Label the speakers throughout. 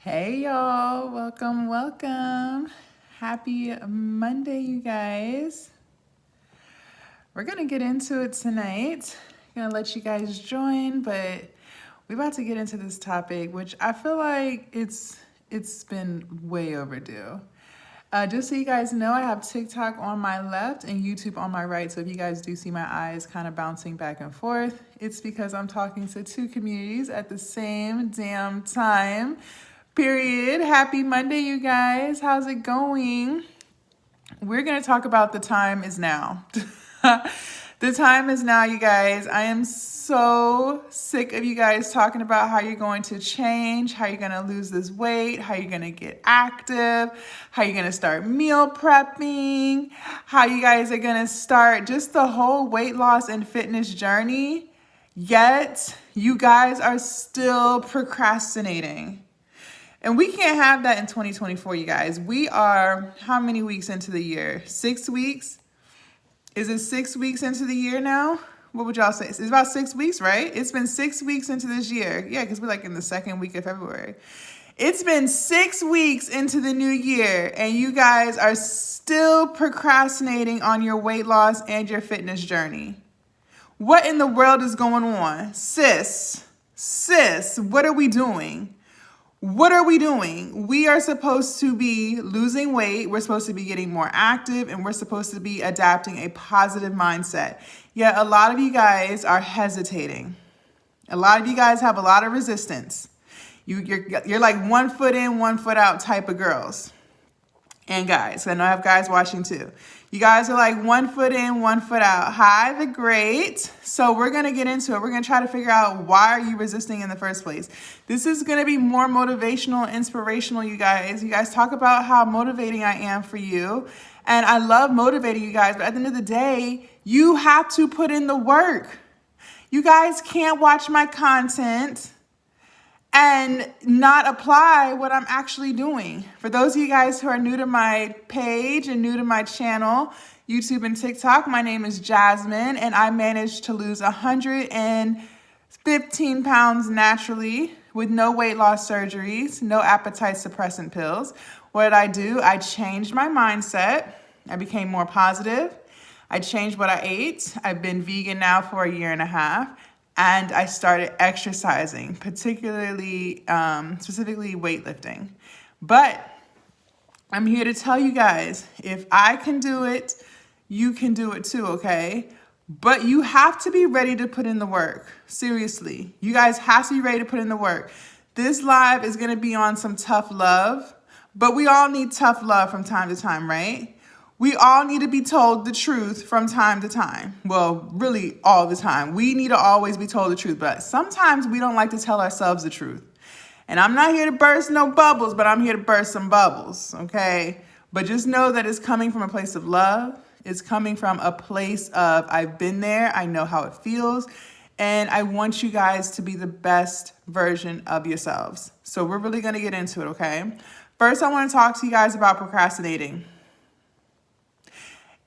Speaker 1: Hey y'all, welcome. Happy Monday, you guys. We're gonna get into it tonight. Gonna let you guys join, but we're about to get into this topic, which I feel like it's been way overdue. Just so you guys know, I have TikTok on my left and YouTube on my right. So if you guys do see my eyes kind of bouncing back and forth, it's because I'm talking to two communities at the same damn time. Period. Happy Monday, you guys. How's it going? We're going to talk about the time is now. The time is now, you guys. I am so sick of you guys talking about how you're going to change, how you're going to lose this weight, how you're going to get active, how you're going to start meal prepping, how you guys are going to start just the whole weight loss and fitness journey. Yet, you guys are still procrastinating. And we can't have that in 2024, you guys. We are how many weeks into the year? 6 weeks? Is it 6 weeks into the year now? What would y'all say? It's about 6 weeks, right? It's been 6 weeks into this year. Yeah, because we're like in the second week of February. It's been 6 weeks into the new year, and you guys are still procrastinating on your weight loss and your fitness journey. What in the world is going on? Sis, what are we doing? What are we doing? We are supposed to be losing weight. We're supposed to be getting more active, and we're supposed to be adapting a positive mindset. Yet a lot of you guys are hesitating. A lot of you guys have a lot of resistance. You're like 1 foot in, 1 foot out type of girls and guys. I know I have guys watching too. You guys are like 1 foot in, 1 foot out. Hi, the great. So we're going to get into it. We're going to try to figure out why are you resisting in the first place. This is going to be more motivational, inspirational, you guys. You guys talk about how motivating I am for you. And I love motivating you guys. But at the end of the day, you have to put in the work. You guys can't watch my content and not apply what I'm actually doing. For those of you guys who are new to my page and new to my channel, YouTube and TikTok, my name is Jasmine, and I managed to lose 115 pounds naturally with no weight loss surgeries, no appetite suppressant pills. What did I do? I changed my mindset. I became more positive. I changed what I ate. I've been vegan now for a year and a half. And I started exercising, specifically weightlifting. But I'm here to tell you guys, if I can do it, you can do it too, okay? But you have to be ready to put in the work. Seriously, you guys have to be ready to put in the work. This live is gonna be on some tough love, but we all need tough love from time to time, right? We all need to be told the truth from time to time. Well, really all the time. We need to always be told the truth, but sometimes we don't like to tell ourselves the truth. And I'm not here to burst no bubbles, but I'm here to burst some bubbles, okay? But just know that it's coming from a place of love. It's coming from a place of, I've been there, I know how it feels, and I want you guys to be the best version of yourselves. So we're really gonna get into it, okay? First, I wanna talk to you guys about procrastinating.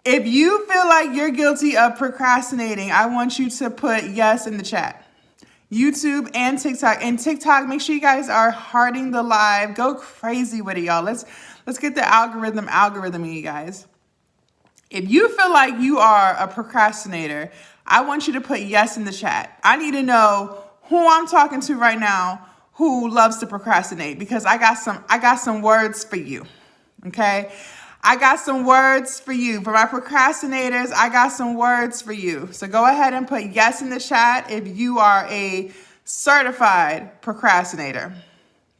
Speaker 1: If you feel like you're guilty of procrastinating, I want you to put yes in the chat. YouTube and TikTok. And TikTok, make sure you guys are hearting the live. Go crazy with it, y'all. Let's get the algorithm, you guys. If you feel like you are a procrastinator, I want you to put yes in the chat. I need to know who I'm talking to right now who loves to procrastinate, because I got some words for you. Okay? I got some words for you. For my procrastinators, I got some words for you. So go ahead and put yes in the chat if you are a certified procrastinator.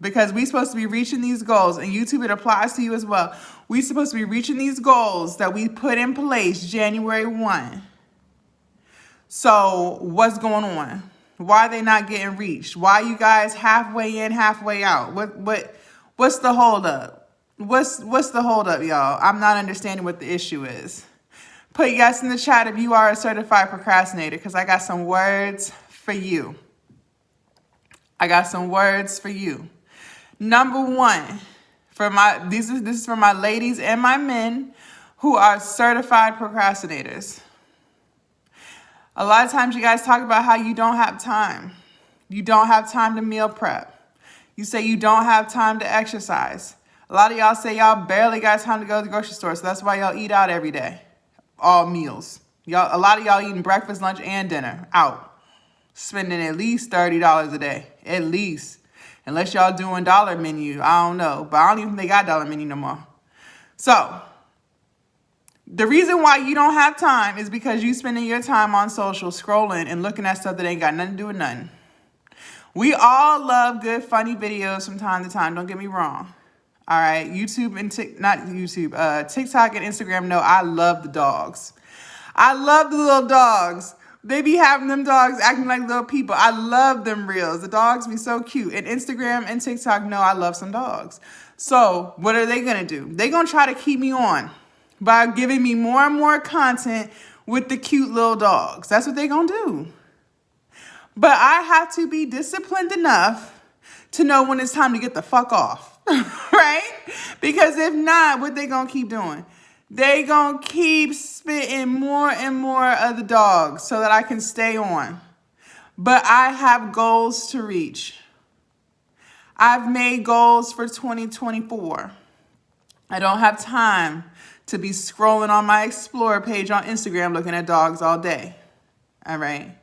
Speaker 1: Because we're supposed to be reaching these goals, and YouTube, it applies to you as well. We're supposed to be reaching these goals that we put in place January 1. So what's going on? Why are they not getting reached? Why are you guys halfway in, halfway out? What's the holdup? What's the holdup, y'all? I'm not understanding what the issue is. Put yes in the chat if you are a certified procrastinator, because I got some words for you. I got some words for you. Number one, this is for my ladies and my men who are certified procrastinators. A lot of times you guys talk about how you don't have time. You don't have time to meal prep. You say you don't have time to exercise. A lot of y'all say y'all barely got time to go to the grocery store, so that's why y'all eat out every day. All meals. Y'all, a lot of y'all eating breakfast, lunch, and dinner out. Spending at least $30 a day. At least. Unless y'all doing dollar menu. I don't know. But I don't even think they got dollar menu no more. So, the reason why you don't have time is because you spending your time on social, scrolling, and looking at stuff that ain't got nothing to do with nothing. We all love good, funny videos from time to time. Don't get me wrong. All right, YouTube and TikTok and Instagram know I love the dogs. I love the little dogs. They be having them dogs acting like little people. I love them reels. The dogs be so cute. And Instagram and TikTok know I love some dogs. So what are they going to do? They're going to try to keep me on by giving me more and more content with the cute little dogs. That's what they're going to do. But I have to be disciplined enough to know when it's time to get the fuck off. Right? Because if not, what they gonna keep doing? They gonna keep spitting more and more of the dogs so that I can stay on. But I have goals to reach. I've made goals for 2024. I don't have time to be scrolling on my Explorer page on Instagram looking at dogs all day. All right?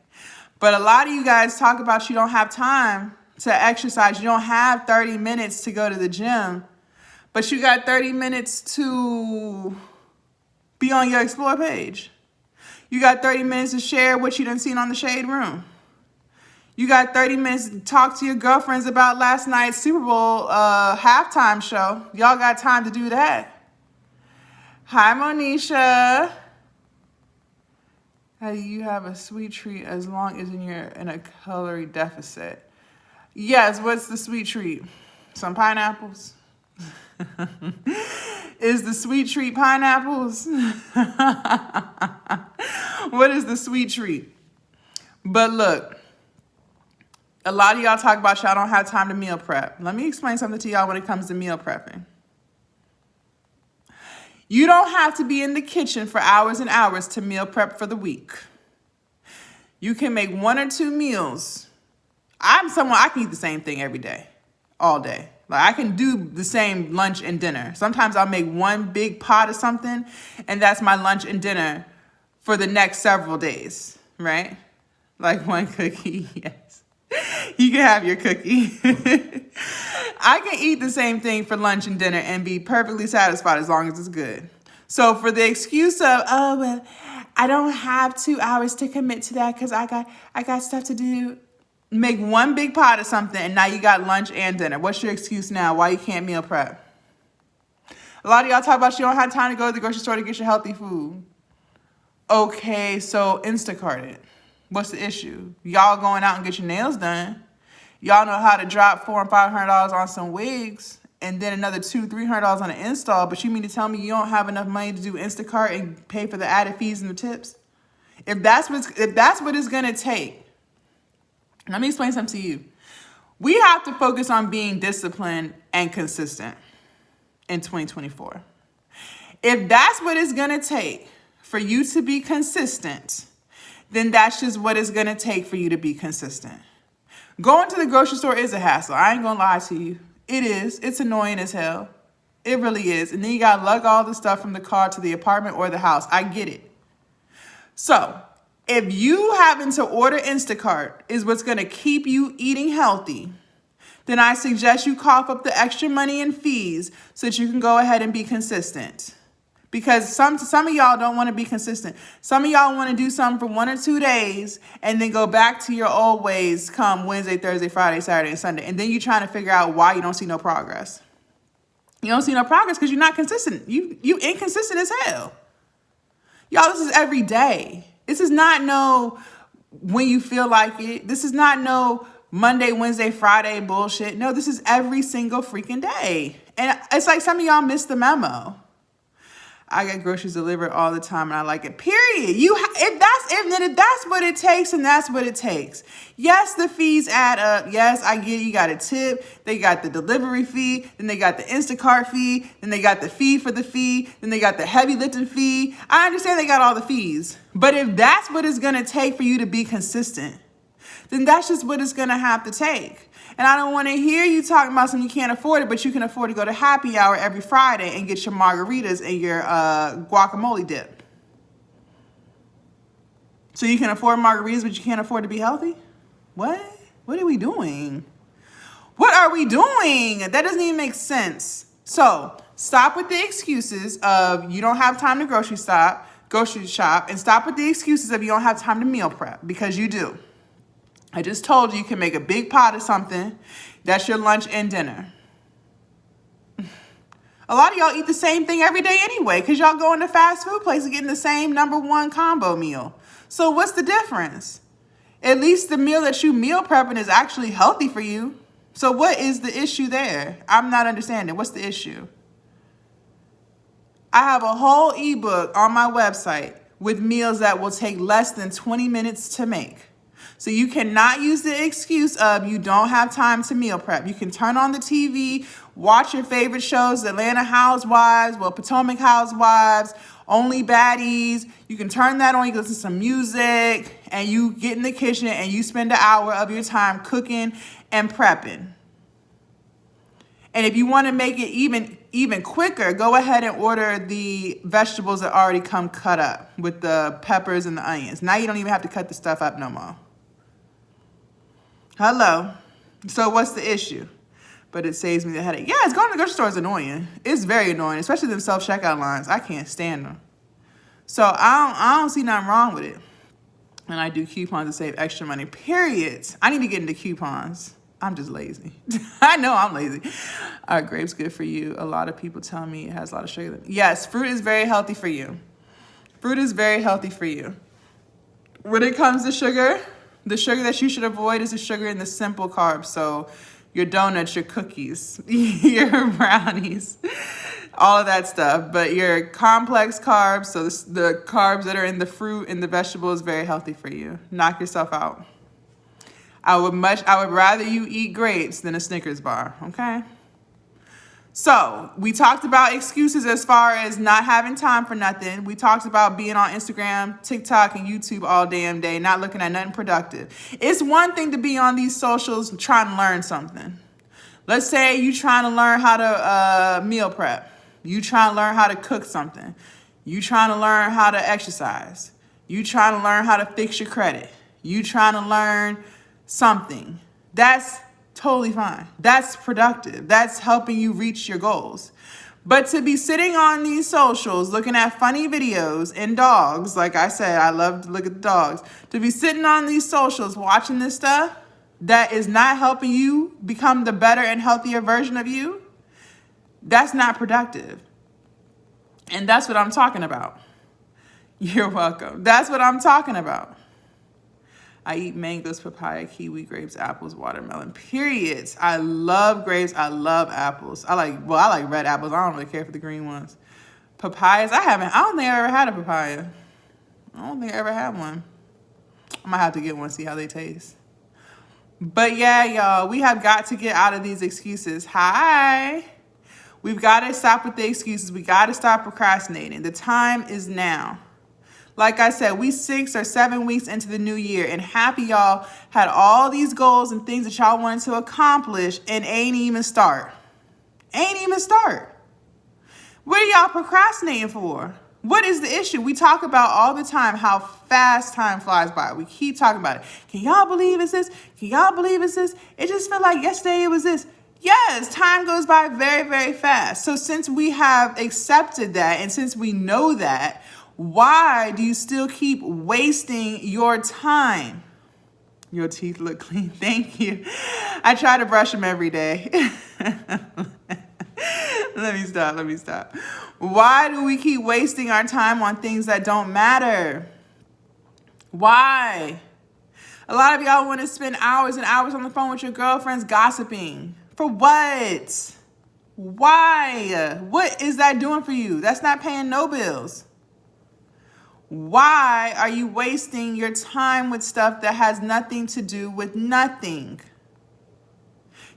Speaker 1: But a lot of you guys talk about you don't have time to exercise. You don't have 30 minutes to go to the gym, but you got 30 minutes to be on your Explore page. You got 30 minutes to share what you done seen on the Shade Room. You got 30 minutes to talk to your girlfriends about last night's Super Bowl halftime show. Y'all got time to do that. Hi, Monisha. How do you have a sweet treat as long as you're in a calorie deficit? Yes, what's the sweet treat? Some pineapples? Is the sweet treat pineapples? What is the sweet treat? But look, a lot of y'all talk about y'all don't have time to meal prep. Let me explain something to y'all when it comes to meal prepping. You don't have to be in the kitchen for hours and hours to meal prep for the week. You can make 1 or 2 meals. I'm someone, I can eat the same thing every day, all day. Like I can do the same lunch and dinner. Sometimes I'll make one big pot of something and that's my lunch and dinner for the next several days, right? Like one cookie, yes. You can have your cookie. I can eat the same thing for lunch and dinner and be perfectly satisfied as long as it's good. So for the excuse of, oh, well, I don't have 2 hours to commit to that because I got stuff to do. Make one big pot of something and now you got lunch and dinner. What's your excuse now why you can't meal prep? A lot of y'all talk about you don't have time to go to the grocery store to get your healthy food. Okay, so Instacart it. What's the issue? Y'all going out and get your nails done. Y'all know how to drop $400 and $500 on some wigs and then another $200-$300 on an install, but you mean to tell me you don't have enough money to do Instacart and pay for the added fees and the tips? If that's what it's gonna take, let me explain something to you. We have to focus on being disciplined and consistent in 2024. If that's what it's going to take for you to be consistent, then that's just what it's going to take for you to be consistent. Going to the grocery store is a hassle. I ain't going to lie to you. It is. It's annoying as hell. It really is. And then you got to lug all the stuff from the car to the apartment or the house. I get it. So, if you having to order Instacart is what's going to keep you eating healthy, then I suggest you cough up the extra money and fees so that you can go ahead and be consistent. Because some of y'all don't want to be consistent. Some of y'all want to do something for 1 or 2 days and then go back to your old ways come Wednesday, Thursday, Friday, Saturday, and Sunday. And then you're trying to figure out why you don't see no progress. You don't see no progress because you're not consistent. You inconsistent as hell. Y'all, this is every day. This is not no when you feel like it. This is not no Monday, Wednesday, Friday bullshit. No, this is every single freaking day. And it's like some of y'all missed the memo. I get groceries delivered all the time and I like it. Period. If that's what it takes, and that's what it takes. Yes, the fees add up. Yes, I get it. You got a tip. They got the delivery fee. Then they got the Instacart fee. Then they got the fee for the fee. Then they got the heavy lifting fee. I understand they got all the fees. But if that's what it's going to take for you to be consistent, then that's just what it's going to have to take. And I don't want to hear you talking about something you can't afford it, but you can afford to go to happy hour every Friday and get your margaritas and your guacamole dip. So you can afford margaritas, but you can't afford to be healthy? What? What are we doing? What are we doing? That doesn't even make sense. So stop with the excuses of you don't have time to grocery shop, and stop with the excuses of you don't have time to meal prep, because you do. I just told you can make a big pot of something. That's your lunch and dinner. A lot of y'all eat the same thing every day anyway, because y'all go into fast food places getting the same #1 combo meal. So what's the difference? At least the meal that you meal prepping is actually healthy for you. So what is the issue there? I'm not understanding. What's the issue? I have a whole ebook on my website with meals that will take less than 20 minutes to make. So you cannot use the excuse of you don't have time to meal prep. You can turn on the TV, watch your favorite shows, Atlanta Housewives, Potomac Housewives, Only Baddies. You can turn that on, you can listen to some music, and you get in the kitchen and you spend an hour of your time cooking and prepping. And if you want to make it even quicker, go ahead and order the vegetables that already come cut up with the peppers and the onions. Now you don't even have to cut the stuff up no more. Hello. So what's the issue? But it saves me the headache. Yeah, going to the grocery store is annoying. It's very annoying, especially them self-checkout lines. I can't stand them. So I don't see nothing wrong with it. And I do coupons to save extra money, period. I need to get into coupons. I'm just lazy. I know I'm lazy. Are grapes good for you? A lot of people tell me it has a lot of sugar. Yes, fruit is very healthy for you. Fruit is very healthy for you. When it comes to sugar, the sugar that you should avoid is the sugar in the simple carbs. So your donuts, your cookies, your brownies, all of that stuff. But your complex carbs, so the carbs that are in the fruit and the vegetables, is very healthy for you. Knock yourself out. I would rather you eat grapes than a Snickers bar, okay? So we talked about excuses as far as not having time for nothing. We talked about being on Instagram, TikTok, and YouTube all damn day, not looking at nothing productive. It's one thing to be on these socials trying to learn something. Let's say you trying to learn how to meal prep. You trying to learn how to cook something. You trying to learn how to exercise. You trying to learn how to fix your credit. You trying to learn something. That's totally fine. That's productive. That's helping you reach your goals. But to be sitting on these socials looking at funny videos and dogs, like I said, I love to look at the dogs. To be sitting on these socials watching this stuff that is not helping you become the better and healthier version of you, that's not productive. And that's what I'm talking about. You're welcome. That's what I'm talking about. I eat mangoes, papaya, kiwi, grapes, apples, watermelon, periods. I love grapes. I love apples. I like red apples. I don't really care for the green ones. Papayas, I don't think I ever had a papaya. I don't think I ever had one. I might have to get one, see how they taste. But yeah, y'all, we have got to get out of these excuses. Hi. We've got to stop with the excuses. We got to stop procrastinating. The time is now. Like I said, we 6 or 7 weeks into the new year, and half of y'all had all these goals and things that y'all wanted to accomplish and ain't even start. Ain't even start. What are y'all procrastinating for? What is the issue? We talk about all the time how fast time flies by. We keep talking about it. Can y'all believe it's this? Can y'all believe it's this? It just felt like yesterday it was this. Yes, time goes by very, very fast. So since we have accepted that, and since we know that, why do you still keep wasting your time? Your teeth look clean. Thank you. I try to brush them every day. Let me stop. Why do we keep wasting our time on things that don't matter? Why? A lot of y'all want to spend hours and hours on the phone with your girlfriends gossiping. For what? Why? What is that doing for you? That's not paying no bills. Why are you wasting your time with stuff that has nothing to do with nothing?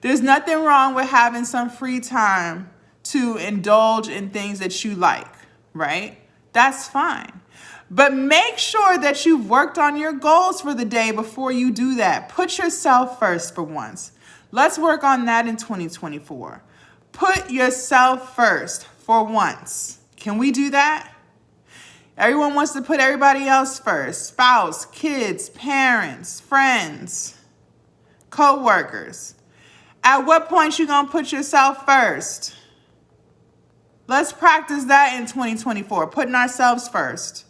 Speaker 1: There's nothing wrong with having some free time to indulge in things that you like, right? That's fine. But make sure that you've worked on your goals for the day before you do that. Put yourself first for once. Let's work on that in 2024. Put yourself first for once. Can we do that? Everyone wants to put everybody else first. Spouse, kids, parents, friends, co-workers. At what point you gonna put yourself first? Let's practice that in 2024, putting ourselves first.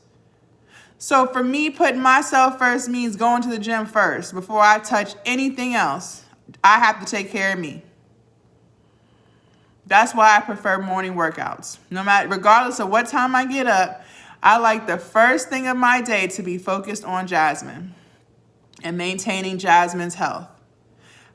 Speaker 1: So for me, putting myself first means going to the gym first. Before I touch anything else, I have to take care of me. That's why I prefer morning workouts. Regardless of what time I get up, I like the first thing of my day to be focused on Jasmine and maintaining Jasmine's health.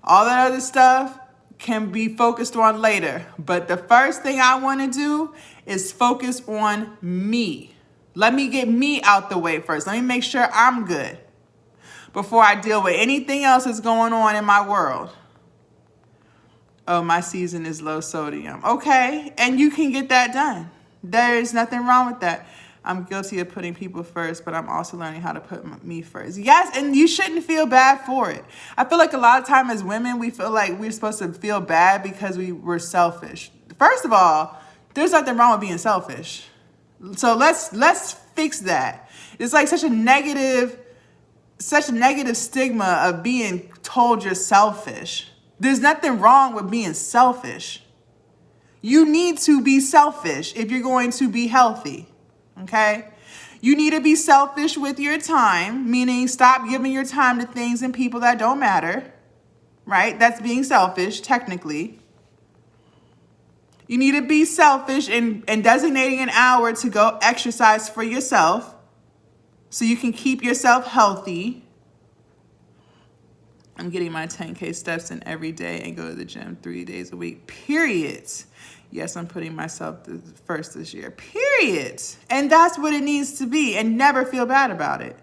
Speaker 1: All that other stuff can be focused on later. But the first thing I want to do is focus on me. Let me get me out the way first. Let me make sure I'm good before I deal with anything else that's going on in my world. Oh, my season is low sodium. Okay, and you can get that done. There is nothing wrong with that. I'm guilty of putting people first, but I'm also learning how to put me first. Yes, and you shouldn't feel bad for it. I feel like a lot of time as women, we feel like we're supposed to feel bad because we were selfish. First of all, there's nothing wrong with being selfish. So let's fix that. It's like such a negative stigma of being told you're selfish. There's nothing wrong with being selfish. You need to be selfish if you're going to be healthy. Okay? You need to be selfish with your time, meaning stop giving your time to things and people that don't matter, right? That's being selfish, technically. You need to be selfish in designating an hour to go exercise for yourself so you can keep yourself healthy. I'm getting my 10K steps in every day and go to the gym 3 days a week, period. Yes, I'm putting myself first this year, period. And that's what it needs to be, and never feel bad about it.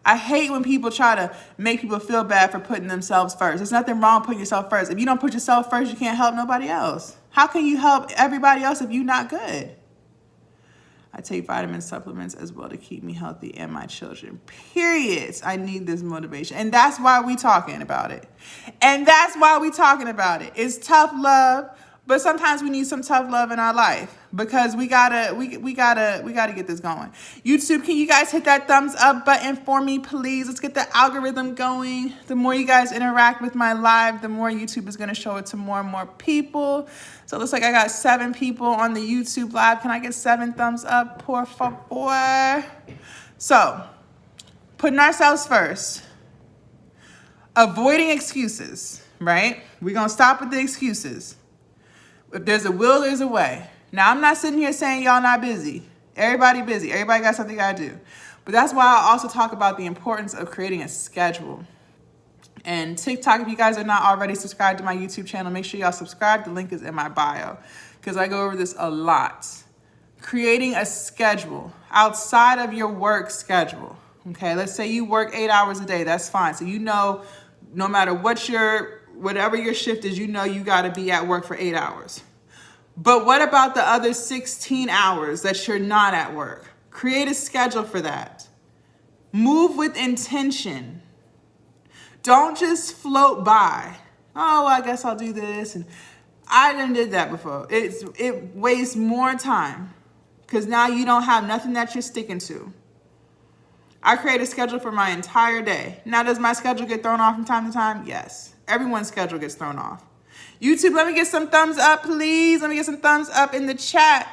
Speaker 1: I hate when people try to make people feel bad for putting themselves first. There's nothing wrong with putting yourself first. If you don't put yourself first, you can't help nobody else. How can you help everybody else if you're not good? I take vitamin supplements as well to keep me healthy and my children, period. I need this motivation. And that's why we talking about it. It's tough love. But sometimes we need some tough love in our life because we gotta get this going. YouTube, can you guys hit that thumbs up button for me, please? Let's get the algorithm going. The more you guys interact with my live, the more YouTube is gonna show it to more and more people. So it looks like I got 7 people on the YouTube live. Can I get 7 thumbs up, por favor? So, putting ourselves first. Avoiding excuses, right? We're gonna stop with the excuses. If there's a will, there's a way. Now, I'm not sitting here saying y'all not busy. Everybody busy. Everybody got something got to do. But that's why I also talk about the importance of creating a schedule. And TikTok, if you guys are not already subscribed to my YouTube channel, make sure y'all subscribe. The link is in my bio because I go over this a lot. Creating a schedule outside of your work schedule. Okay, let's say you work 8 hours a day. That's fine. So you know, no matter whatever your shift is, you know you got to be at work for 8 hours. But what about the other 16 hours that you're not at work? Create a schedule for that. Move with intention. Don't just float by. Oh, I guess I'll do this. And I done did that before. It wastes more time because now you don't have nothing that you're sticking to. I create a schedule for my entire day. Now, does my schedule get thrown off from time to time? Yes. Everyone's schedule gets thrown off. YouTube, let me get some thumbs up, please. Let me get some thumbs up in the chat.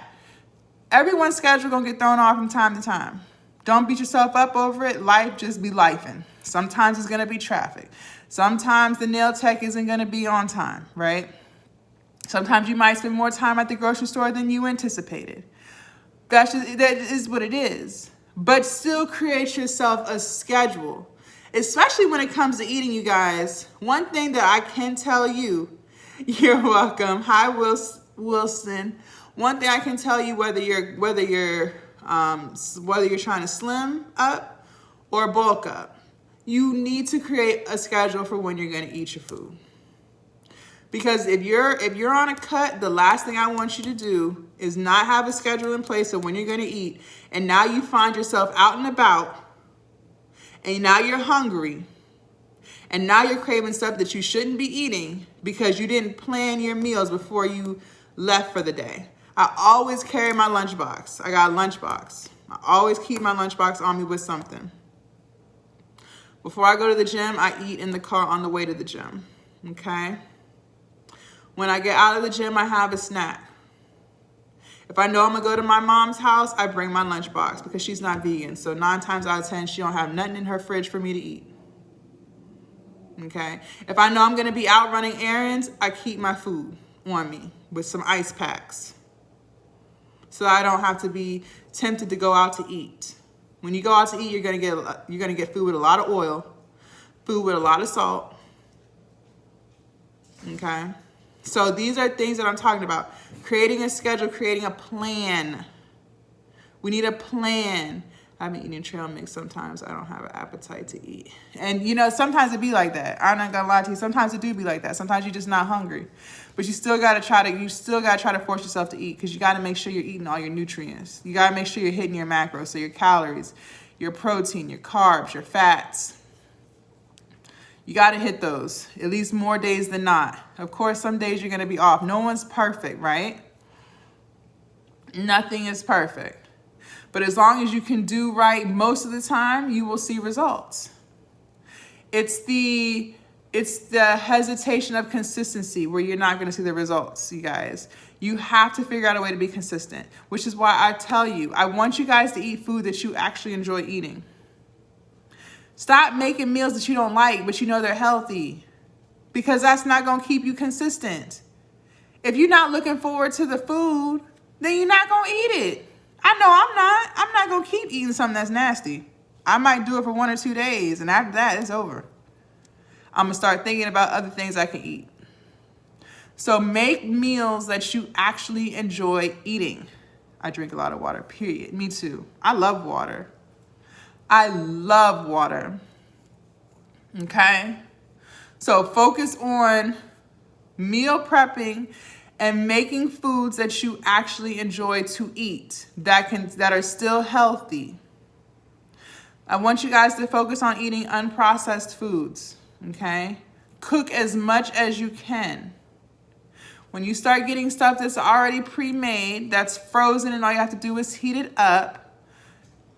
Speaker 1: Everyone's schedule gonna get thrown off from time to time. Don't beat yourself up over it. Life just be lifing. Sometimes it's gonna be traffic. Sometimes the nail tech isn't gonna be on time, right? Sometimes you might spend more time at the grocery store than you anticipated. That is what it is. But still create yourself a schedule. Especially when it comes to eating, you guys. One thing that I can tell you, you're welcome. Hi, Wilson. One thing I can tell you, whether you're trying to slim up or bulk up, you need to create a schedule for when you're going to eat your food. Because if you're on a cut, the last thing I want you to do is not have a schedule in place of when you're going to eat. And now you find yourself out and about, and now you're hungry, and now you're craving stuff that you shouldn't be eating because you didn't plan your meals before you left for the day. I always carry my lunchbox. I got a lunchbox. I always keep my lunchbox on me with something. Before I go to the gym, I eat in the car on the way to the gym, okay? When I get out of the gym, I have a snack. If I know I'm gonna go to my mom's house, I bring my lunchbox because she's not vegan. So 9 times out of 10, she don't have nothing in her fridge for me to eat. Okay? If I know I'm gonna be out running errands, I keep my food on me with some ice packs. So I don't have to be tempted to go out to eat. When you go out to eat, you're gonna get food with a lot of oil, food with a lot of salt. Okay? So these are things that I'm talking about. Creating a schedule, creating a plan. We need a plan. I've been eating trail mix sometimes. I don't have an appetite to eat. And you know, sometimes it be like that. I'm not gonna lie to you. Sometimes it do be like that. Sometimes you're just not hungry. But you still gotta try to force yourself to eat, because you gotta make sure you're eating all your nutrients. You gotta make sure you're hitting your macros, so your calories, your protein, your carbs, your fats. You got to hit those at least more days than not. Of course, some days you're going to be off. No one's perfect, right? Nothing is perfect. But as long as you can do right most of the time, you will see results. It's the hesitation of consistency where you're not going to see the results, you guys. You have to figure out a way to be consistent, which is why I tell you, I want you guys to eat food that you actually enjoy eating. Stop making meals that you don't like, but you know they're healthy, because that's not going to keep you consistent. If you're not looking forward to the food, then you're not going to eat it. I know I'm not. I'm not going to keep eating something that's nasty. I might do it for 1 or 2 days, and after that, it's over. I'm going to start thinking about other things I can eat. So make meals that you actually enjoy eating. I drink a lot of water, period. Me too. I love water. I love water. Okay? So focus on meal prepping and making foods that you actually enjoy to eat that are still healthy. I want you guys to focus on eating unprocessed foods, okay? Cook as much as you can. When you start getting stuff that's already pre-made, that's frozen, and all you have to do is heat it up,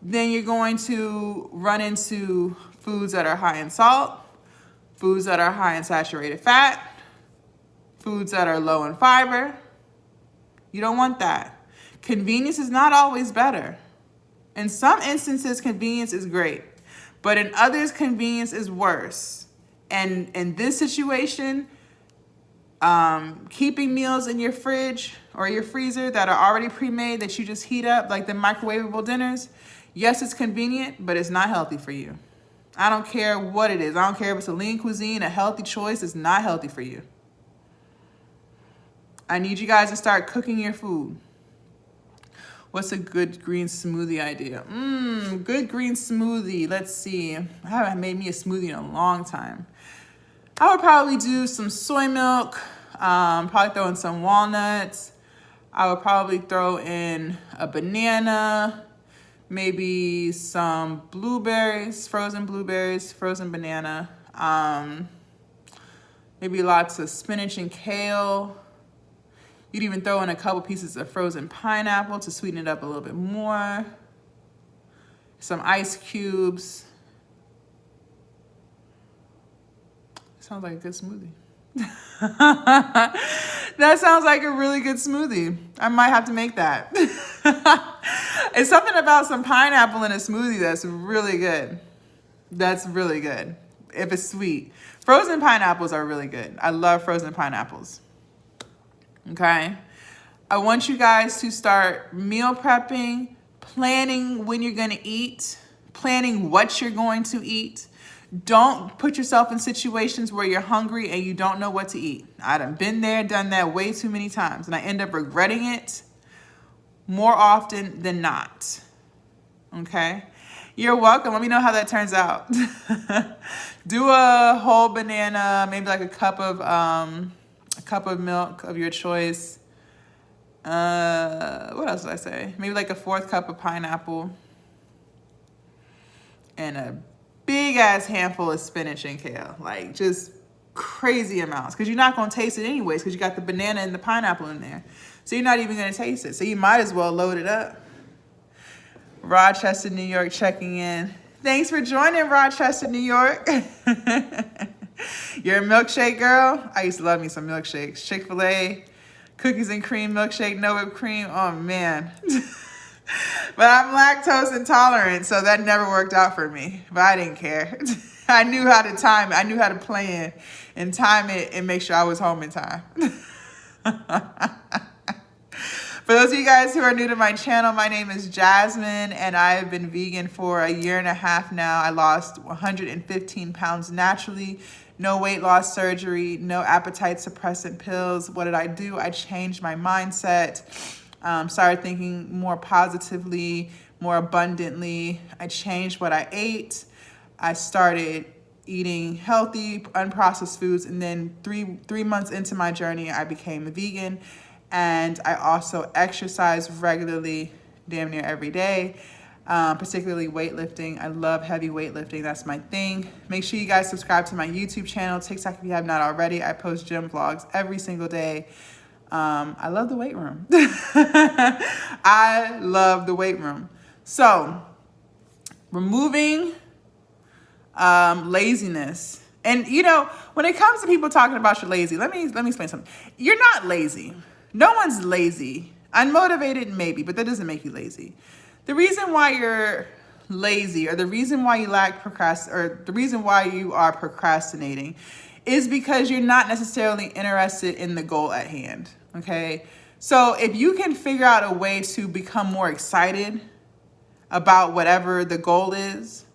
Speaker 1: then you're going to run into foods that are high in salt, foods that are high in saturated fat, foods that are low in fiber. You don't want that. Convenience is not always better. In some instances, convenience is great, but in others, convenience is worse. And in this situation, keeping meals in your fridge or your freezer that are already pre-made that you just heat up, like the microwavable dinners, yes, it's convenient, but it's not healthy for you. I don't care what it is. I don't care if it's a lean cuisine, a healthy choice. It's not healthy for you. I need you guys to start cooking your food. What's a good green smoothie idea? Good green smoothie. Let's see. I haven't made me a smoothie in a long time. I would probably do some soy milk, probably throw in some walnuts. I would probably throw in a banana, maybe some blueberries, frozen banana, maybe lots of spinach and kale. You'd even throw in a couple pieces of frozen pineapple to sweeten it up a little bit more. Some ice cubes. Sounds like a good smoothie. That sounds like a really good smoothie. I might have to make that. It's something about some pineapple in a smoothie that's really good. That's really good. If it's sweet. Frozen pineapples are really good. I love frozen pineapples. Okay? I want you guys to start meal prepping, planning when you're going to eat, planning what you're going to eat. Don't put yourself in situations where you're hungry and you don't know what to eat. I've been there, done that way too many times, and I end up regretting it more often than not. Okay? You're welcome. Let me know how that turns out. Do a whole banana, maybe like a cup of cup of milk of your choice. What else did I say? Maybe like a 4th cup of pineapple. And a big ass handful of spinach and kale. Like just crazy amounts. Because you're not going to taste it anyways. Because you got the banana and the pineapple in there. So you're not even going to taste it. So you might as well load it up. Rochester, New York checking in. Thanks for joining, Rochester, New York. You're a milkshake girl? I used to love me some milkshakes. Chick-fil-A, cookies and cream milkshake, no whipped cream. Oh, man. But I'm lactose intolerant, so that never worked out for me. But I didn't care. I knew how to time it. I knew how to plan and time it and make sure I was home in time. For those of you guys who are new to my channel, my name is Jasmine, and I have been vegan for 1.5 years now. I lost 115 pounds naturally. No weight loss surgery, no appetite suppressant pills. What did I do? I changed my mindset. Started thinking more positively, more abundantly. I changed what I ate. I started eating healthy, unprocessed foods. And then three months into my journey, I became a vegan. And I also exercise regularly, damn near every day, particularly weightlifting. I love heavy weightlifting. That's my thing. Make sure you guys subscribe to my YouTube channel, TikTok if you have not already. I post gym vlogs every single day. I love the weight room. I love the weight room. So, removing laziness. And you know, when it comes to people talking about you're lazy, let me explain something. You're not lazy. No one's lazy. Unmotivated, maybe, but that doesn't make you lazy. The reason why you're lazy, or the reason why you the reason why you are procrastinating is because you're not necessarily interested in the goal at hand, okay? So if you can figure out a way to become more excited about whatever the goal is,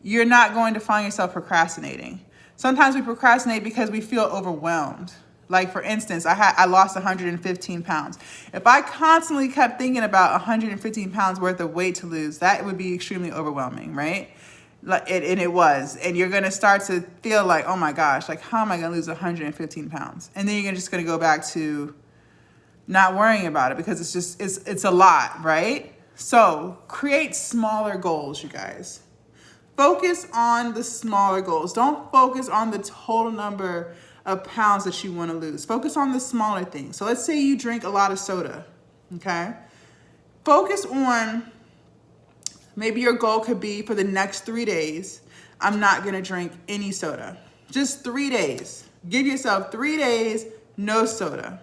Speaker 1: you're not going to find yourself procrastinating. Sometimes we procrastinate because we feel overwhelmed. Like for instance, I lost 115 pounds. If I constantly kept thinking about 115 pounds worth of weight to lose, that would be extremely overwhelming, right? And it was. And you're going to start to feel like, oh my gosh, like how am I going to lose 115 pounds? And then you're just going to go back to not worrying about it because it's a lot, right? So create smaller goals, you guys. Focus on the smaller goals. Don't focus on the total number of pounds that you want to lose. Focus on the smaller things. So let's say you drink a lot of soda, okay? Focus on, maybe your goal could be for the next 3 days, I'm not gonna drink any soda. Just 3 days. Give yourself 3 days, no soda.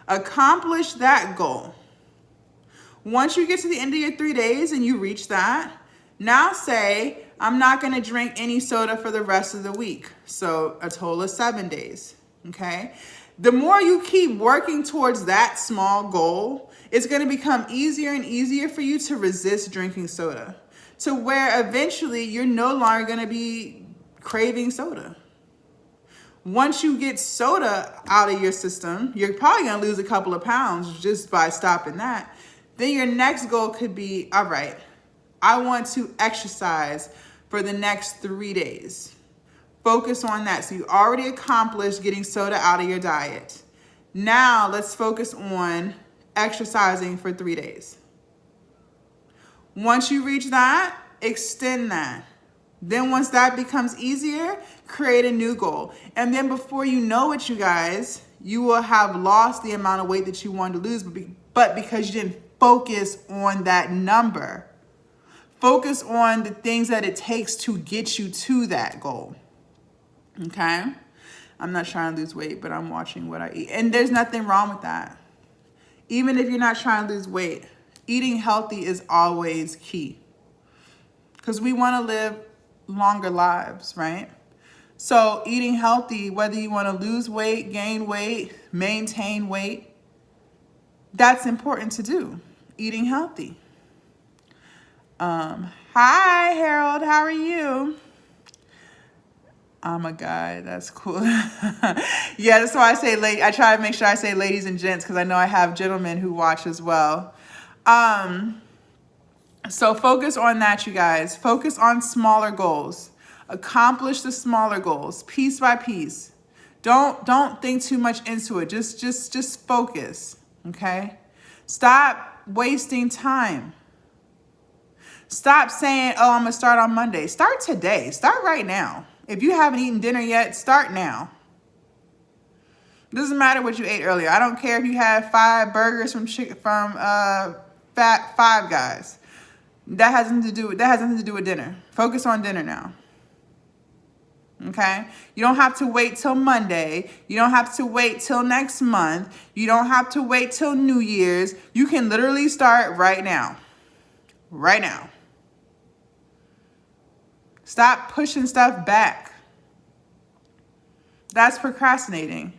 Speaker 1: Accomplish that goal. Once you get to the end of your 3 days and you reach that, now say, I'm not gonna drink any soda for the rest of the week. So a total of 7 days, okay? The more you keep working towards that small goal, it's gonna become easier and easier for you to resist drinking soda, to where eventually you're no longer gonna be craving soda. Once you get soda out of your system, you're probably gonna lose a couple of pounds just by stopping that. Then your next goal could be, all right, I want to exercise for the next 3 days. Focus on that. So you already accomplished getting soda out of your diet. Now let's focus on exercising for 3 days. Once you reach that, extend that. Then once that becomes easier, create a new goal. And then before you know it, you guys, you will have lost the amount of weight that you wanted to lose, but because you didn't focus on that number. Focus on the things that it takes to get you to that goal, okay? I'm not trying to lose weight, but I'm watching what I eat. And there's nothing wrong with that. Even if you're not trying to lose weight, eating healthy is always key. Because we want to live longer lives, right? So eating healthy, whether you want to lose weight, gain weight, maintain weight, that's important to do. Eating healthy. Hi, Harold. How are you? I'm a guy. That's cool. Yeah, that's why I say late. I try to make sure I say ladies and gents because I know I have gentlemen who watch as well. So focus on that, you guys. Focus on smaller goals. Accomplish the smaller goals piece by piece. Don't think too much into it. Just focus, okay? Stop wasting time. Stop saying, oh, I'm gonna start on Monday. Start today. Start right now. If you haven't eaten dinner yet, start now. Doesn't matter what you ate earlier. I don't care if you had 5 burgers from Fat Five Guys. That has nothing to do with dinner. Focus on dinner now. Okay? You don't have to wait till Monday. You don't have to wait till next month. You don't have to wait till New Year's. You can literally start right now. Right now. Stop pushing stuff back. That's procrastinating.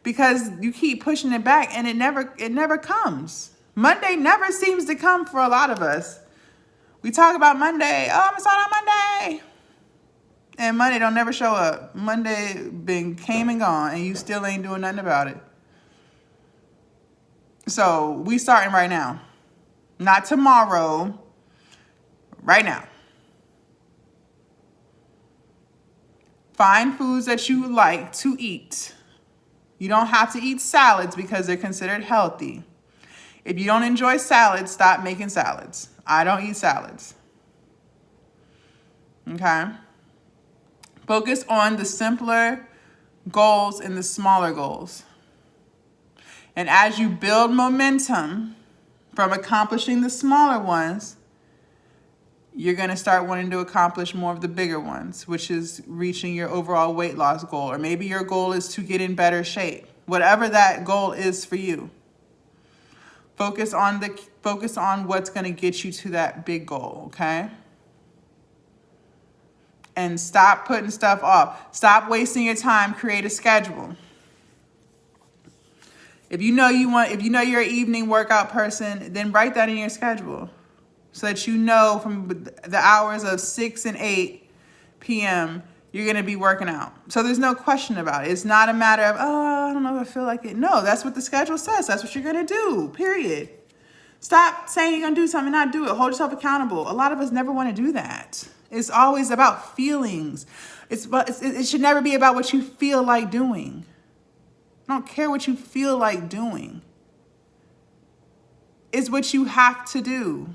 Speaker 1: Because you keep pushing it back and it never comes. Monday never seems to come for a lot of us. We talk about Monday. Oh, I'm gonna start on Monday. And Monday don't never show up. Monday came and gone and you still ain't doing nothing about it. So we starting right now. Not tomorrow. Right now. Find foods that you like to eat. You don't have to eat salads because they're considered healthy. If you don't enjoy salads, stop making salads. I don't eat salads. Okay? Focus on the simpler goals and the smaller goals. And as you build momentum from accomplishing the smaller ones, you're going to start wanting to accomplish more of the bigger ones, which is reaching your overall weight loss goal. Or maybe your goal is to get in better shape. Whatever that goal is for you. Focus on what's going to get you to that big goal, okay? And stop putting stuff off. Stop wasting your time. Create a schedule. If you know you're an evening workout person, then write that in your schedule. So that you know from the hours of 6 and 8 p.m., you're going to be working out. So there's no question about it. It's not a matter of, oh, I don't know if I feel like it. No, that's what the schedule says. That's what you're going to do, period. Stop saying you're going to do something and not do it. Hold yourself accountable. A lot of us never want to do that. It's always about feelings. It should never be about what you feel like doing. I don't care what you feel like doing. It's what you have to do.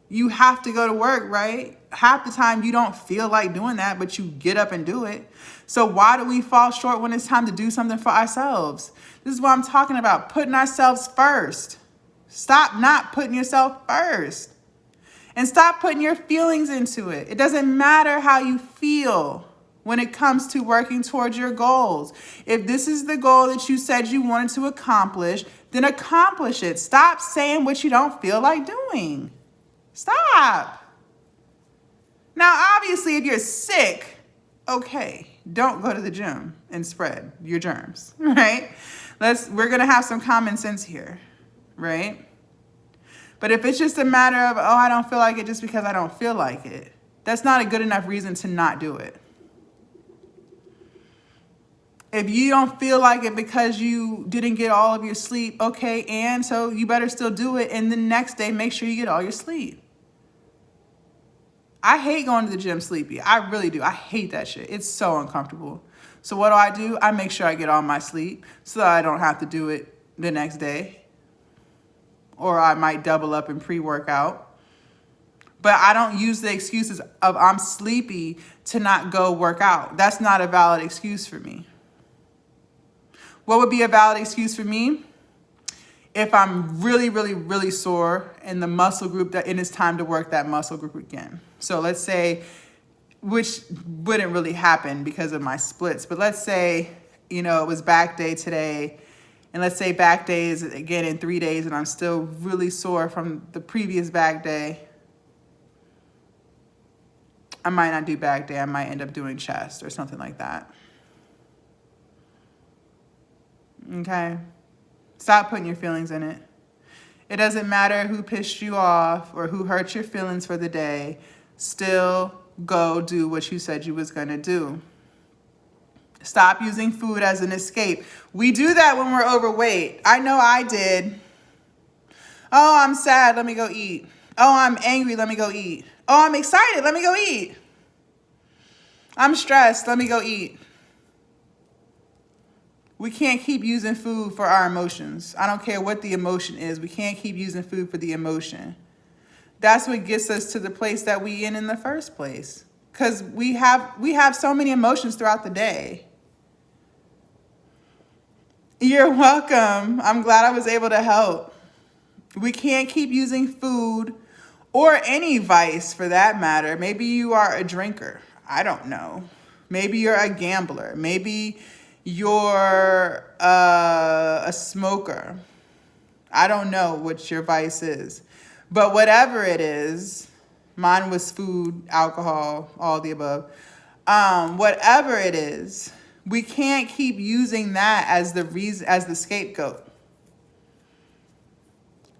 Speaker 1: You have to go to work, right? Half the time you don't feel like doing that, but you get up and do it. So why do we fall short when it's time to do something for ourselves? This is what I'm talking about, putting ourselves first. Stop not putting yourself first. And stop putting your feelings into it. It doesn't matter how you feel when it comes to working towards your goals. If this is the goal that you said you wanted to accomplish, then accomplish it. Stop saying what you don't feel like doing. Stop. Now, obviously, if you're sick, okay, don't go to the gym and spread your germs, right? We're going to have some common sense here, right? But if it's just a matter of, oh, I don't feel like it just because I don't feel like it, that's not a good enough reason to not do it. If you don't feel like it because you didn't get all of your sleep, okay, and so you better still do it. And the next day, make sure you get all your sleep. I hate going to the gym sleepy. I really do. I hate that shit. It's so uncomfortable. So what do? I make sure I get all my sleep so that I don't have to do it the next day. Or I might double up and pre-workout. But I don't use the excuses of I'm sleepy to not go work out. That's not a valid excuse for me. What would be a valid excuse for me? If I'm really, really, really sore in the muscle group and it's time to work that muscle group again. So let's say, which wouldn't really happen because of my splits, but let's say, it was back day today, and let's say back day is again in 3 days and I'm still really sore from the previous back day. I might not do back day. I might end up doing chest or something like that. Okay? Stop putting your feelings in it. It doesn't matter who pissed you off or who hurt your feelings for the day. Still go do what you said you was going to do. Stop using food as an escape. We do that when we're overweight. I know I did. Oh, I'm sad. Let me go eat. Oh, I'm angry. Let me go eat. Oh, I'm excited. Let me go eat. I'm stressed. Let me go eat. We can't keep using food for our emotions. I don't care what the emotion is. We can't keep using food for the emotion. That's what gets us to the place that we in the first place. Because we have so many emotions throughout the day. You're welcome. I'm glad I was able to help. We can't keep using food or any vice for that matter. Maybe you are a drinker. I don't know. Maybe you're a gambler. Maybe you're a smoker. I don't know what your vice is. But whatever it is, mine was food, alcohol, all the above. Whatever it is, we can't keep using that as the reason, as the scapegoat.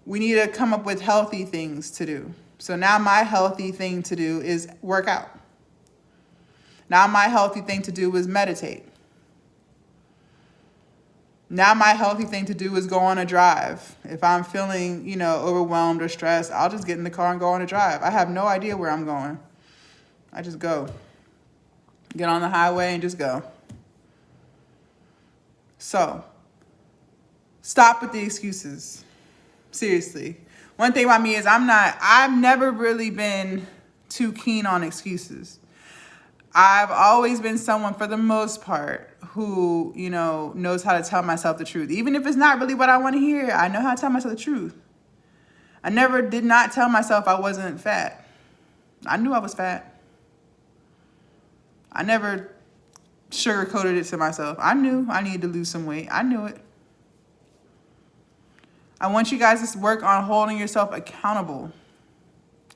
Speaker 1: We need to come up with healthy things to do. So now my healthy thing to do is work out. Now my healthy thing to do is meditate. Now my healthy thing to do is go on a drive. If I'm feeling, overwhelmed or stressed, I'll just get in the car and go on a drive. I have no idea where I'm going. I just go. Get on the highway and just go. So, stop with the excuses. Seriously. One thing about me is I've never really been too keen on excuses. I've always been someone, for the most part, who, knows how to tell myself the truth. Even if it's not really what I want to hear, I know how to tell myself the truth. I never did not tell myself I wasn't fat. I knew I was fat. I never sugarcoated it to myself. I knew I needed to lose some weight. I knew it. I want you guys to work on holding yourself accountable.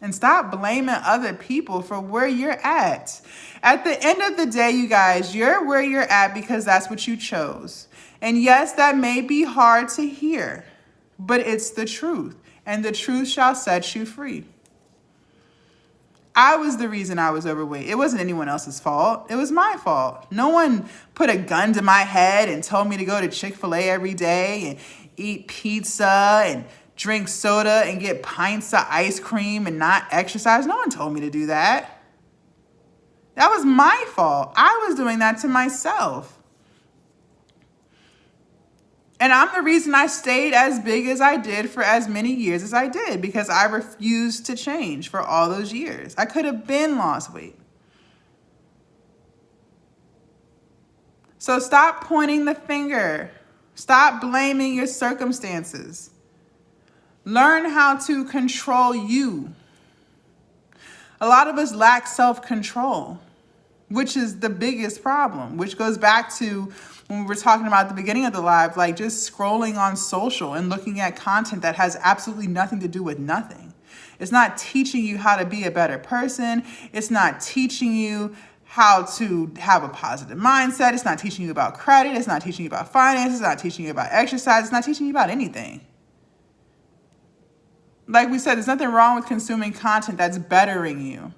Speaker 1: And stop blaming other people for where you're at. At the end of the day, you guys, you're where you're at because that's what you chose. And yes, that may be hard to hear, but it's the truth. And the truth shall set you free. I was the reason I was overweight. It wasn't anyone else's fault. It was my fault. No one put a gun to my head and told me to go to Chick-fil-A every day and eat pizza and drink soda and get pints of ice cream and not exercise. No one told me to do that. That was my fault. I was doing that to myself. And I'm the reason I stayed as big as I did for as many years as I did, because I refused to change for all those years. I could have been lost weight. So stop pointing the finger. Stop blaming your circumstances. Learn how to control you. A lot of us lack self-control, which is the biggest problem, which goes back to when we were talking about at the beginning of the live, like just scrolling on social and looking at content that has absolutely nothing to do with nothing. It's not teaching you how to be a better person. It's not teaching you how to have a positive mindset. It's not teaching you about credit. It's not teaching you about finances. It's not teaching you about exercise. It's not teaching you about anything. Like we said, there's nothing wrong with consuming content that's bettering you.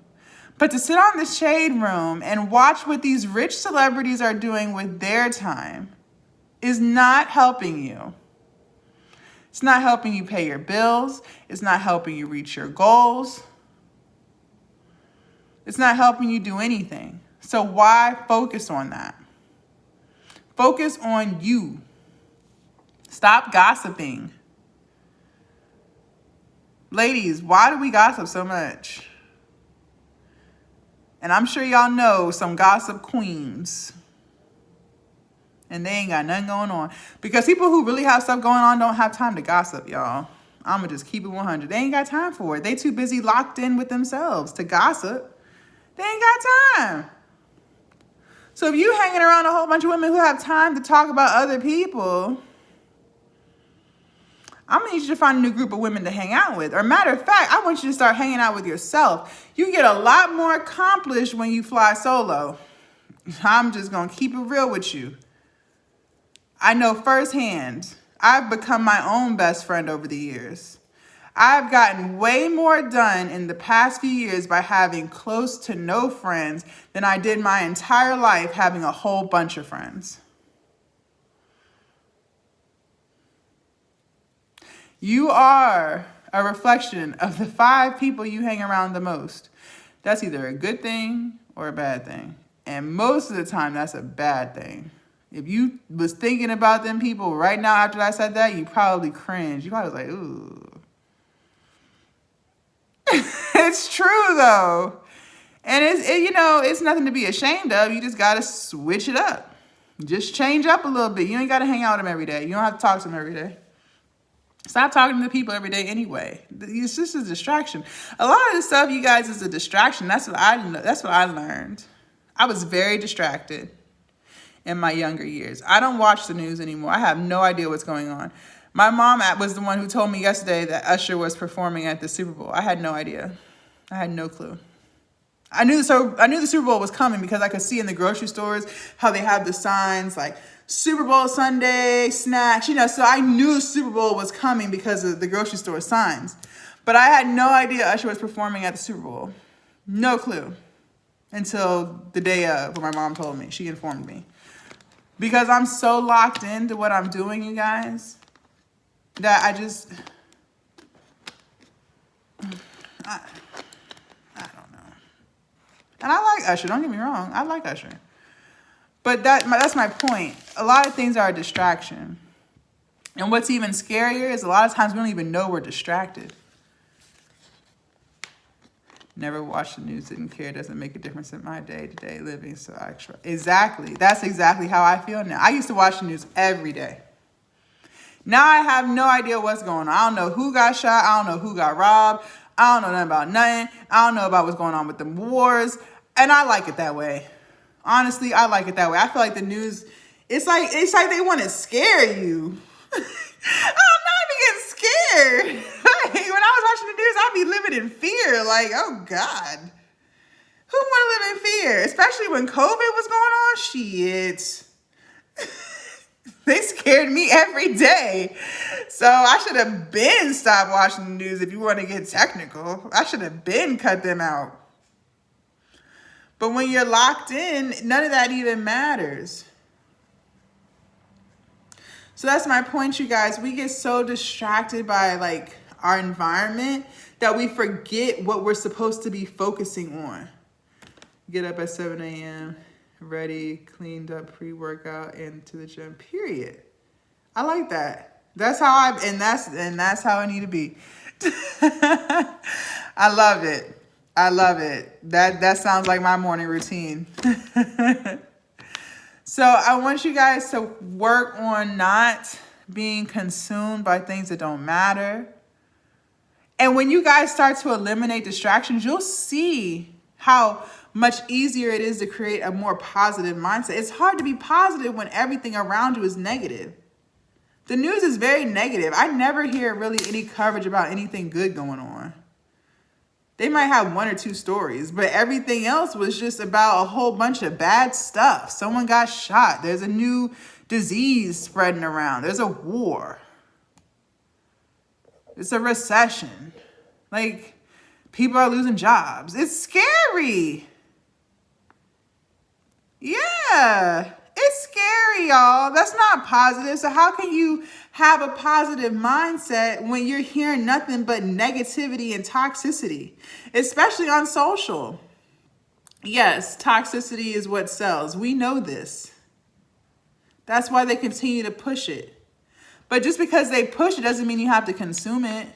Speaker 1: But to sit on the shade room and watch what these rich celebrities are doing with their time is not helping you. It's not helping you pay your bills. It's not helping you reach your goals. It's not helping you do anything. So why focus on that? Focus on you. Stop gossiping. Ladies, why do we gossip so much? And I'm sure y'all know some gossip queens. And they ain't got nothing going on. Because people who really have stuff going on don't have time to gossip, y'all. I'm going to just keep it 100. They ain't got time for it. They too busy locked in with themselves to gossip. They ain't got time. So if you hanging around a whole bunch of women who have time to talk about other people, I'm going to need you to find a new group of women to hang out with. Or matter of fact, I want you to start hanging out with yourself. You get a lot more accomplished when you fly solo. I'm just going to keep it real with you. I know firsthand. I've become my own best friend over the years. I've gotten way more done in the past few years by having close to no friends than I did my entire life having a whole bunch of friends. You are a reflection of the 5 people you hang around the most. That's either a good thing or a bad thing. And most of the time, that's a bad thing. If you was thinking about them people right now after I said that, you probably cringed. You probably was like, ooh. It's true though. And it's nothing to be ashamed of. You just got to switch it up. Just change up a little bit. You ain't got to hang out with them every day. You don't have to talk to them every day. Stop talking to people every day anyway. It's just a distraction. A lot of the stuff, you guys, is a distraction. That's what I learned. I was very distracted in my younger years. I don't watch the news anymore. I have no idea what's going on. My mom was the one who told me yesterday that Usher was performing at the Super Bowl. I had no idea. I had no clue. I knew the Super Bowl was coming because I could see in the grocery stores how they have the signs like Super Bowl Sunday snacks, so I knew Super Bowl was coming because of the grocery store signs. But I had no idea Usher was performing at the Super Bowl. No clue. Until the day of, when my mom told me. She informed me. Because I'm so locked into what I'm doing, you guys, that I don't know. And I like Usher, don't get me wrong. I like Usher. But that's my point. A lot of things are a distraction. And what's even scarier is a lot of times we don't even know we're distracted. Never watch the news, didn't care, doesn't make a difference in my day-to-day living. So exactly. That's exactly how I feel now. I used to watch the news every day. Now I have no idea what's going on. I don't know who got shot. I don't know who got robbed. I don't know nothing about nothing. I don't know about what's going on with the wars. And I like it that way. Honestly, I like it that way. I feel like the news, it's like they want to scare you. I'm not even getting scared. When I was watching the news, I'd be living in fear. Like, oh God. Who want to live in fear? Especially when COVID was going on? Shit. They scared me every day. So I should have been stopped watching the news if you want to get technical. I should have been cut them out. But when you're locked in, none of that even matters. So that's my point, you guys. We get so distracted by like our environment that we forget what we're supposed to be focusing on. Get up at 7 a.m., ready, cleaned up, pre-workout, and to the gym, period. I like that. That's how that's how I need to be. I love it. I love it. That sounds like my morning routine. So I want you guys to work on not being consumed by things that don't matter. And when you guys start to eliminate distractions, you'll see how much easier it is to create a more positive mindset. It's hard to be positive when everything around you is negative. The news is very negative. I never hear really any coverage about anything good going on. They might have one or two stories, but everything else was just about a whole bunch of bad stuff. Someone got shot. There's a new disease spreading around. There's a war. It's a recession. Like, people are losing jobs. It's scary. Yeah, it's scary, y'all. That's not positive. So how can you have a positive mindset when you're hearing nothing but negativity and toxicity, especially on social? Yes, toxicity is what sells. We know this. That's why they continue to push it. But just because they push it doesn't mean you have to consume it.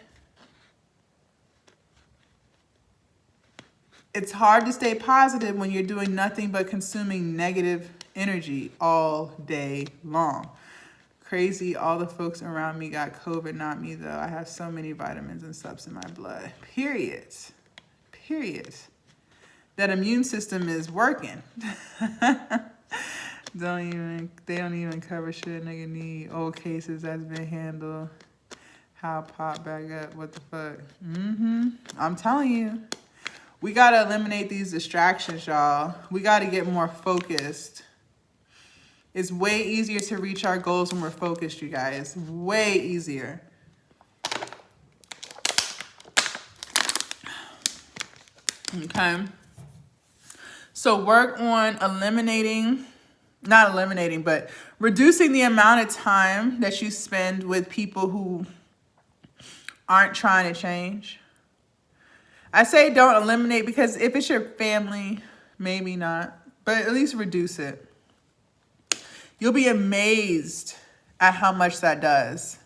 Speaker 1: It's hard to stay positive when you're doing nothing but consuming negative energy all day long. Crazy, all the folks around me got COVID, not me though. I have so many vitamins and subs in my blood. Period. That immune system is working. They don't even cover shit nigga need. Old cases that's been handled. How pop back up, what the fuck? I'm telling you. We got to eliminate these distractions, y'all. We got to get more focused. It's way easier to reach our goals when we're focused, you guys. Way easier. Okay. So work on but reducing the amount of time that you spend with people who aren't trying to change. I say don't eliminate because if it's your family, maybe not, but at least reduce it. You'll be amazed at how much that does.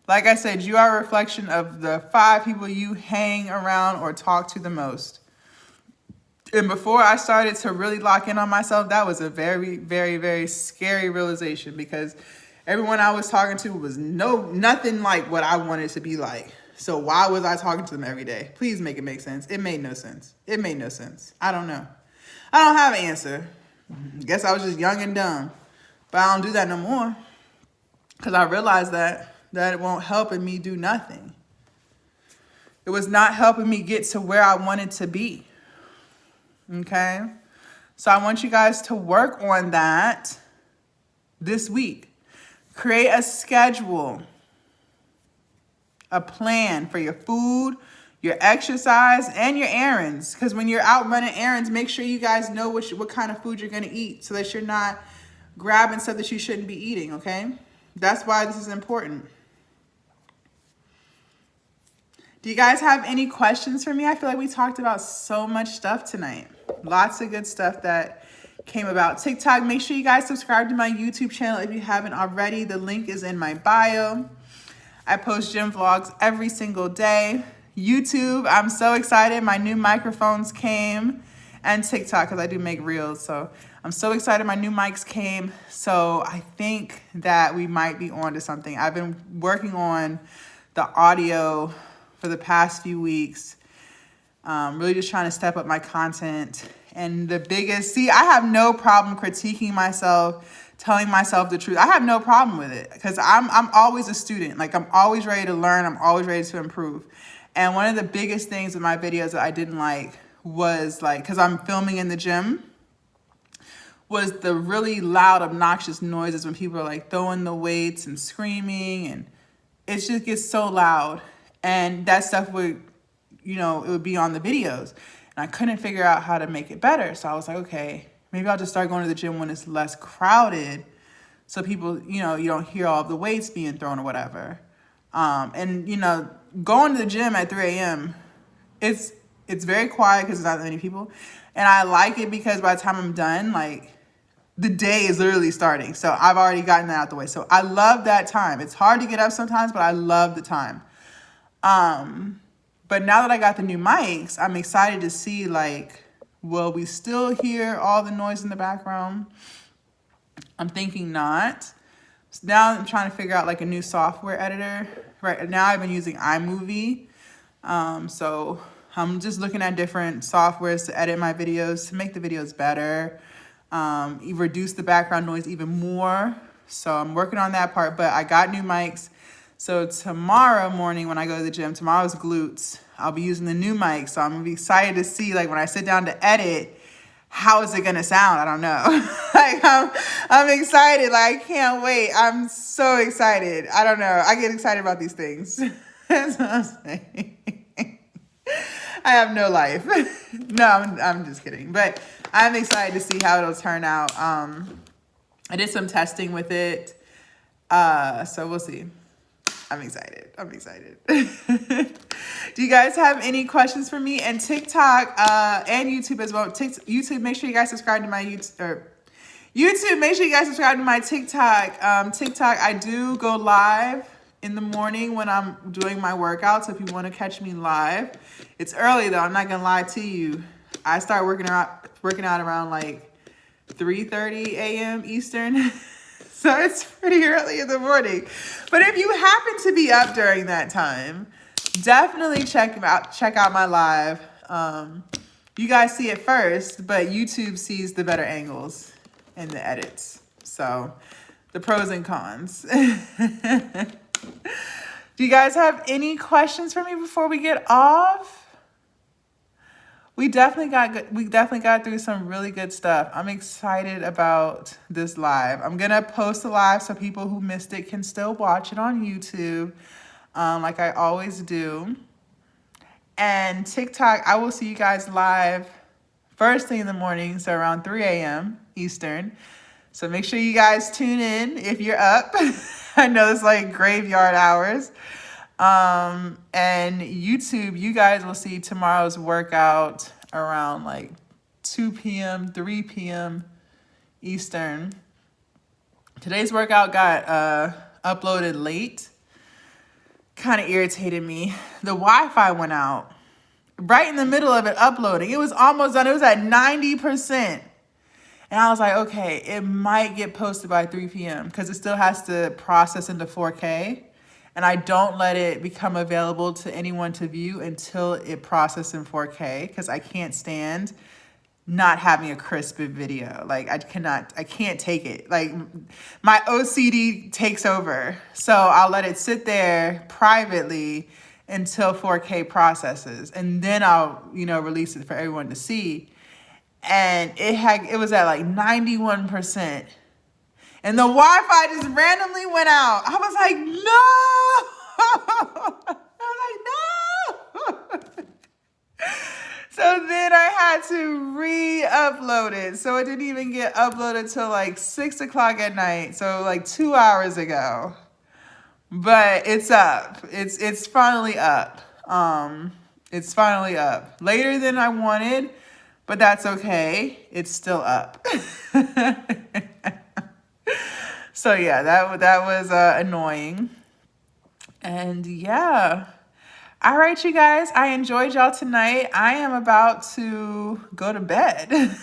Speaker 1: Like I said, you are a reflection of the 5 people you hang around or talk to the most. And before I started to really lock in on myself, that was a very, very, very scary realization, because everyone I was talking to was nothing like what I wanted to be like. So why was I talking to them every day? Please make it make sense. It made no sense. It made no sense. I don't know. I don't have an answer. Guess I was just young and dumb. But I don't do that no more, because I realized that it won't help me do nothing. It was not helping me get to where I wanted to be. Okay? So I want you guys to work on that this week. Create a schedule, a plan for your food, your exercise, and your errands. Because when you're out running errands, make sure you guys know what kind of food you're going to eat, so that you're not grabbing stuff that you shouldn't be eating, okay? That's why this is important. Do you guys have any questions for me? I feel like we talked about so much stuff tonight. Lots of good stuff that came about. TikTok, make sure you guys subscribe to my YouTube channel if you haven't already. The link is in my bio. I post gym vlogs every single day. YouTube, I'm so excited. My new microphones came, and TikTok, because I do make reels. So I'm so excited my new mics came. So I think that we might be on to something. I've been working on the audio for the past few weeks. Really just trying to step up my content. And the biggest, I have no problem critiquing myself, telling myself the truth. I have no problem with it, because I'm always a student. Like, I'm always ready to learn. I'm always ready to improve. And one of the biggest things with my videos that I didn't like was, like, because I'm filming in the gym, was the really loud, obnoxious noises when people are like throwing the weights and screaming, and it just gets so loud. And that stuff would, it would be on the videos. And I couldn't figure out how to make it better. So I was like, okay, maybe I'll just start going to the gym when it's less crowded, so people, you don't hear all of the weights being thrown or whatever. And, going to the gym at 3 a.m., it's very quiet because there's not that many people. And I like it because by the time I'm done, like, the day is literally starting. So I've already gotten that out the way. So I love that time. It's hard to get up sometimes, but I love the time. But now that I got the new mics, I'm excited to see, like, will we still hear all the noise in the background? I'm thinking not. So now I'm trying to figure out, like, a new software editor. Right now I've been using iMovie. So I'm just looking at different softwares to edit my videos, to make the videos better, reduce the background noise even more. So I'm working on that part, but I got new mics. So tomorrow morning when I go to the gym, tomorrow's glutes, I'll be using the new mic. So I'm gonna be excited to see, like, when I sit down to edit, how is it gonna sound? I don't know. Like, I'm excited. Like, I can't wait. I'm so excited. I don't know. I get excited about these things. That's what I'm saying. I have no life. No, I'm just kidding. But I'm excited to see how it'll turn out. I did some testing with it. So we'll see. I'm excited. Do you guys have any questions for me? And TikTok and YouTube as well. YouTube, make sure you guys subscribe to my YouTube, make sure you guys subscribe to my TikTok. TikTok, I do go live in the morning when I'm doing my workout. So if you want to catch me live, it's early though. I'm not gonna lie to you. I start working out around like 3:30 a.m. Eastern. So it's pretty early in the morning. But if you happen to be up during that time, definitely check out my live. You guys see it first, but YouTube sees the better angles and the edits. So the pros and cons. Do you guys have any questions for me before we get off? We definitely got through some really good stuff. I'm excited about this live. I'm gonna post the live so people who missed it can still watch it on YouTube, like I always do. And TikTok, I will see you guys live first thing in the morning, so around 3 a.m. Eastern. So make sure you guys tune in if you're up. I know it's like graveyard hours. And YouTube, you guys will see tomorrow's workout around like 2 p.m., 3 p.m. Eastern. Today's workout got uploaded late. Kind of irritated me. The Wi-Fi went out right in the middle of it uploading. It was almost done. It was at 90%. And I was like, okay, it might get posted by 3 p.m. because it still has to process into 4K. And I don't let it become available to anyone to view until it processes in 4K because I can't stand not having a crisp video. Like I can't take it. Like my OCD takes over. So I'll let it sit there privately until 4K processes. And then I'll, release it for everyone to see. And it was at like 91%. And the Wi-Fi just randomly went out. I was like, no! I was like, no! So then I had to re-upload it. So it didn't even get uploaded till like 6 o'clock at night. So like 2 hours ago. But it's up. It's finally up. It's finally up. Later than I wanted, but that's okay. It's still up. So yeah, that was annoying. And yeah. All right, you guys, I enjoyed y'all tonight. I am about to go to bed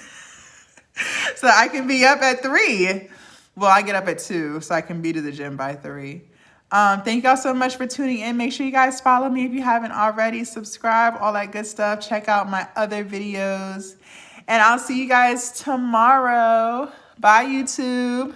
Speaker 1: so I can be up at 3. Well, I get up at 2 so I can be to the gym by 3. Thank y'all so much for tuning in. Make sure you guys follow me if you haven't already. Subscribe, all that good stuff. Check out my other videos. And I'll see you guys tomorrow. Bye, YouTube.